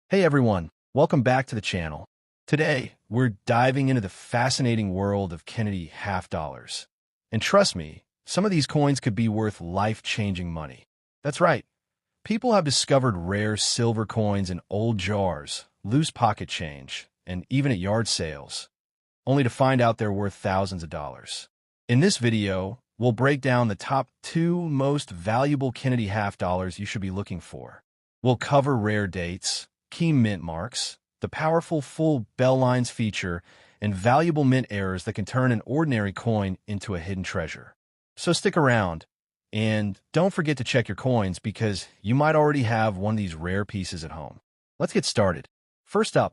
Hey everyone, welcome back to the channel. Today, we're diving into the fascinating world of Kennedy half dollars. And trust me, some of these coins could be worth life-changing money. That's right, people have discovered rare silver coins in old jars, loose pocket change, and even at yard sales, only to find out they're worth thousands of dollars. In this video, we'll break down the top 2 most valuable Kennedy half dollars you should be looking for. We'll cover rare dates, key mint marks, the powerful full bell lines feature, and valuable mint errors that can turn an ordinary coin into a hidden treasure. So stick around, and don't forget to check your coins because you might already have one of these rare pieces at home. Let's get started. First up,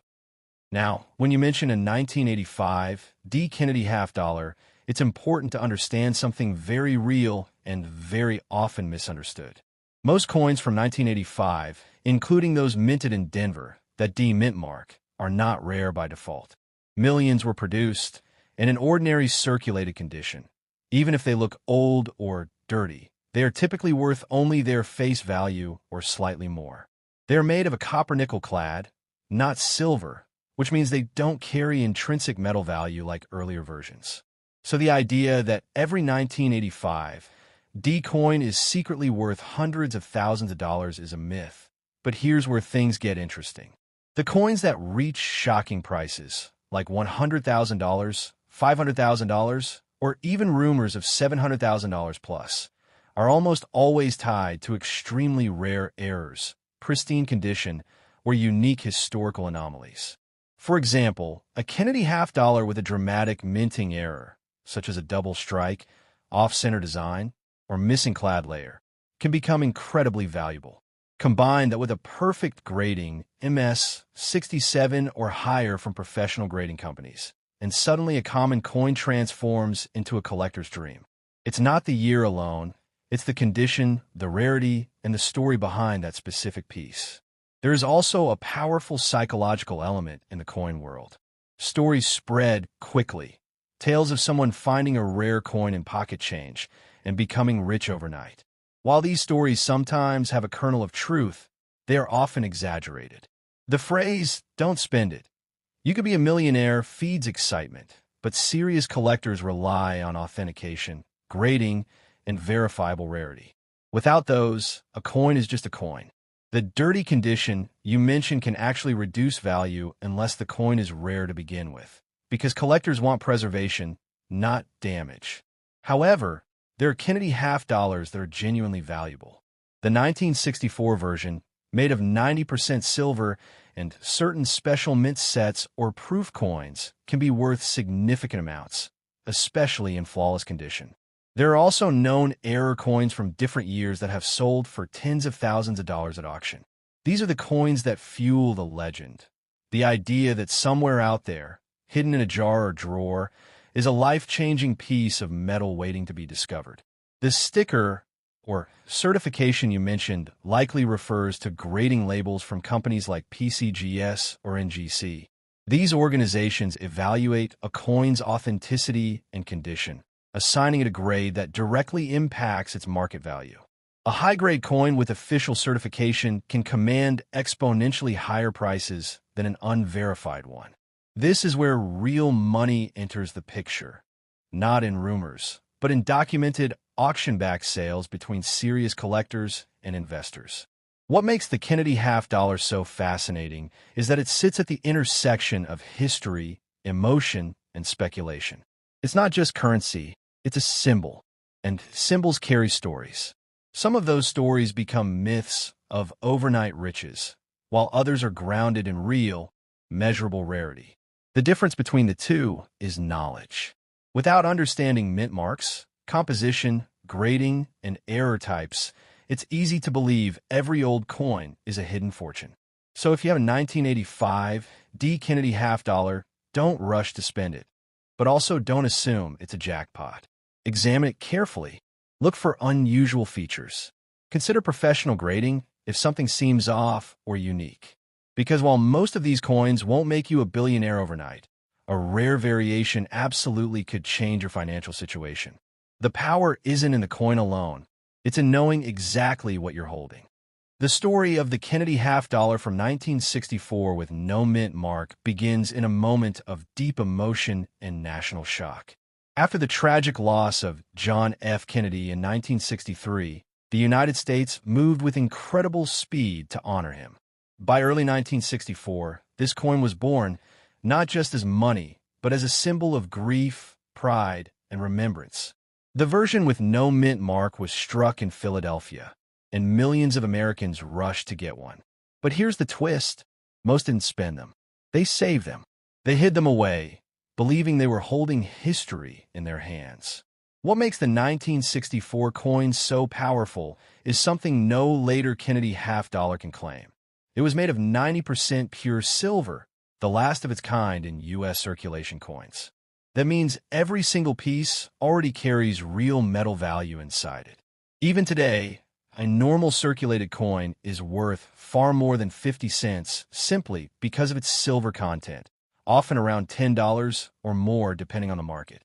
now, when you mention a 1985 D. Kennedy half dollar, it's important to understand something very real and very often misunderstood. Most coins from 1985, including those minted in Denver, that D mint mark, are not rare by default. Millions were produced in an ordinary circulated condition. Even if they look old or dirty, they are typically worth only their face value or slightly more. They are made of a copper-nickel clad, not silver, which means they don't carry intrinsic metal value like earlier versions. So the idea that every 1985 D coin is secretly worth hundreds of thousands of dollars is a myth. But here's where things get interesting. The coins that reach shocking prices, like $100,000, $500,000, or even rumors of $700,000 plus, are almost always tied to extremely rare errors, pristine condition, or unique historical anomalies. For example, a Kennedy half dollar with a dramatic minting error, such as a double strike, off-center design, or missing clad layer, can become incredibly valuable. Combine that with a perfect grading, MS 67 or higher from professional grading companies, and suddenly a common coin transforms into a collector's dream. It's not the year alone, it's the condition, the rarity, and the story behind that specific piece. There is also a powerful psychological element in the coin world. Stories spread quickly. Tales of someone finding a rare coin in pocket change and becoming rich overnight. While these stories sometimes have a kernel of truth, they are often exaggerated. The phrase, "don't spend it. You could be a millionaire," feeds excitement, but serious collectors rely on authentication, grading, and verifiable rarity. Without those, a coin is just a coin. The dirty condition you mentioned can actually reduce value unless the coin is rare to begin with, because collectors want preservation, not damage. However, there are Kennedy half dollars that are genuinely valuable. The 1964 version, made of 90% silver and certain special mint sets or proof coins, can be worth significant amounts, especially in flawless condition. There are also known error coins from different years that have sold for tens of thousands of dollars at auction. These are the coins that fuel the legend. The idea that somewhere out there, hidden in a jar or drawer, is a life-changing piece of metal waiting to be discovered. The sticker, or certification you mentioned, likely refers to grading labels from companies like PCGS or NGC. These organizations evaluate a coin's authenticity and condition, assigning it a grade that directly impacts its market value. A high-grade coin with official certification can command exponentially higher prices than an unverified one. This is where real money enters the picture, not in rumors, but in documented auction-backed sales between serious collectors and investors. What makes the Kennedy half dollar so fascinating is that it sits at the intersection of history, emotion, and speculation. It's not just currency, it's a symbol, and symbols carry stories. Some of those stories become myths of overnight riches, while others are grounded in real, measurable rarity. The difference between the two is knowledge. Without understanding mint marks, composition, grading, and error types, it's easy to believe every old coin is a hidden fortune. So if you have a 1985 D. Kennedy half dollar, don't rush to spend it. But also don't assume it's a jackpot. Examine it carefully. Look for unusual features. Consider professional grading if something seems off or unique. Because while most of these coins won't make you a billionaire overnight, a rare variation absolutely could change your financial situation. The power isn't in the coin alone. It's in knowing exactly what you're holding. The story of the Kennedy half-dollar from 1964 with no mint mark begins in a moment of deep emotion and national shock. After the tragic loss of John F. Kennedy in 1963, the United States moved with incredible speed to honor him. By early 1964, this coin was born not just as money, but as a symbol of grief, pride, and remembrance. The version with no mint mark was struck in Philadelphia, and millions of Americans rushed to get one. But here's the twist. Most didn't spend them. They saved them. They hid them away, believing they were holding history in their hands. What makes the 1964 coin so powerful is something no later Kennedy half-dollar can claim. It was made of 90% pure silver, the last of its kind in U.S. circulation coins. That means every single piece already carries real metal value inside it. Even today, a normal circulated coin is worth far more than 50 cents simply because of its silver content, often around $10 or more depending on the market.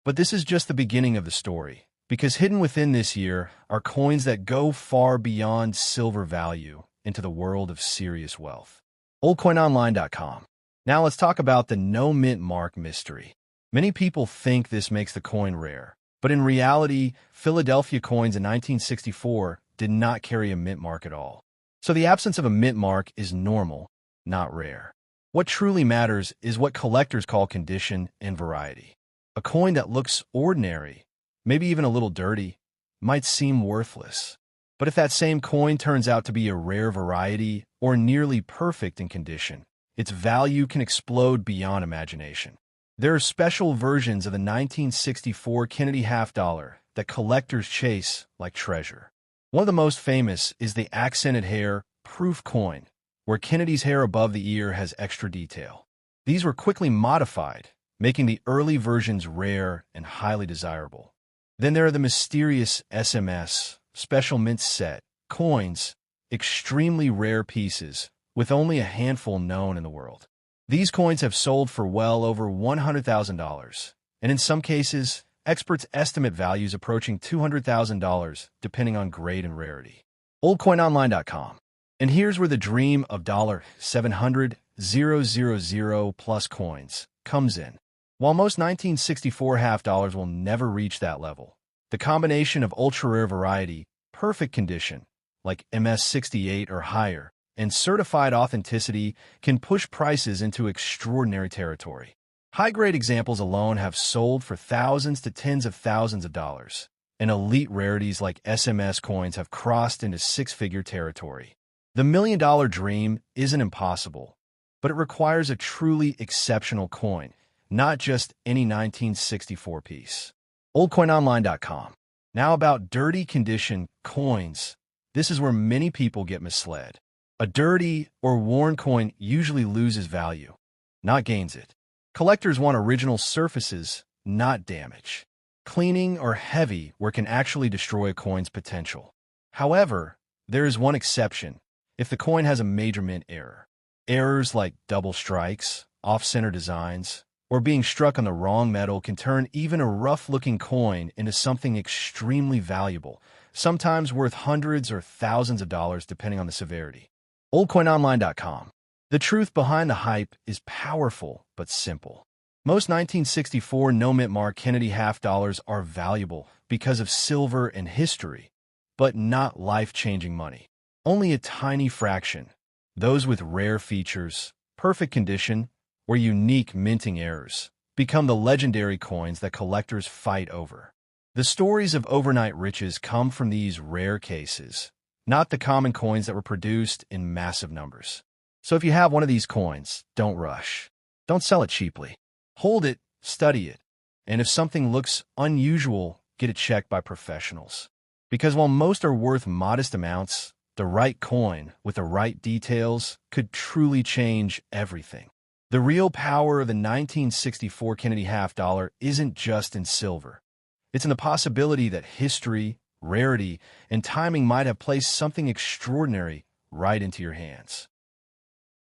But this is just the beginning of the story, because hidden within this year are coins that go far beyond silver value into the world of serious wealth. OldCoinOnline.com. Now let's talk about the no mint mark mystery. Many people think this makes the coin rare, but in reality, Philadelphia coins in 1964 did not carry a mint mark at all. So the absence of a mint mark is normal, not rare. What truly matters is what collectors call condition and variety. A coin that looks ordinary, maybe even a little dirty, might seem worthless. But if that same coin turns out to be a rare variety or nearly perfect in condition, its value can explode beyond imagination. There are special versions of the 1964 Kennedy half-dollar that collectors chase like treasure. One of the most famous is the accented hair proof coin, where Kennedy's hair above the ear has extra detail. These were quickly modified, making the early versions rare and highly desirable. Then there are the mysterious SMS, special mint set, coins, extremely rare pieces, with only a handful known in the world. These coins have sold for well over $100,000, and in some cases, experts estimate values approaching $200,000 depending on grade and rarity. OldCoinOnline.com. And here's where the dream of $700,000 plus coins comes in. While most 1964 half-dollars will never reach that level, the combination of ultra-rare variety, perfect condition, like MS68 or higher, and certified authenticity can push prices into extraordinary territory. High-grade examples alone have sold for thousands to tens of thousands of dollars, and elite rarities like SMS coins have crossed into six-figure territory. The million-dollar dream isn't impossible, but it requires a truly exceptional coin, not just any 1964 piece. OldCoinOnline.com. Now about dirty condition coins. This is where many people get misled. A dirty or worn coin usually loses value, not gains it. Collectors want original surfaces, not damage. Cleaning or heavy work can actually destroy a coin's potential. However, there is one exception: if the coin has a major mint error. Errors like double strikes, off-center designs, or being struck on the wrong metal can turn even a rough-looking coin into something extremely valuable, sometimes worth hundreds or thousands of dollars depending on the severity. OldCoinOnline.com. The truth behind the hype is powerful but simple. Most 1964 no-mint mark Kennedy half-dollars are valuable because of silver and history, but not life-changing money. Only a tiny fraction, those with rare features, perfect condition, or unique minting errors, become the legendary coins that collectors fight over. The stories of overnight riches come from these rare cases, not the common coins that were produced in massive numbers. So if you have one of these coins, don't rush. Don't sell it cheaply. Hold it, study it, and if something looks unusual, get it checked by professionals. Because while most are worth modest amounts, the right coin with the right details could truly change everything. The real power of the 1964 Kennedy half-dollar isn't just in silver. It's in the possibility that history, rarity, and timing might have placed something extraordinary right into your hands.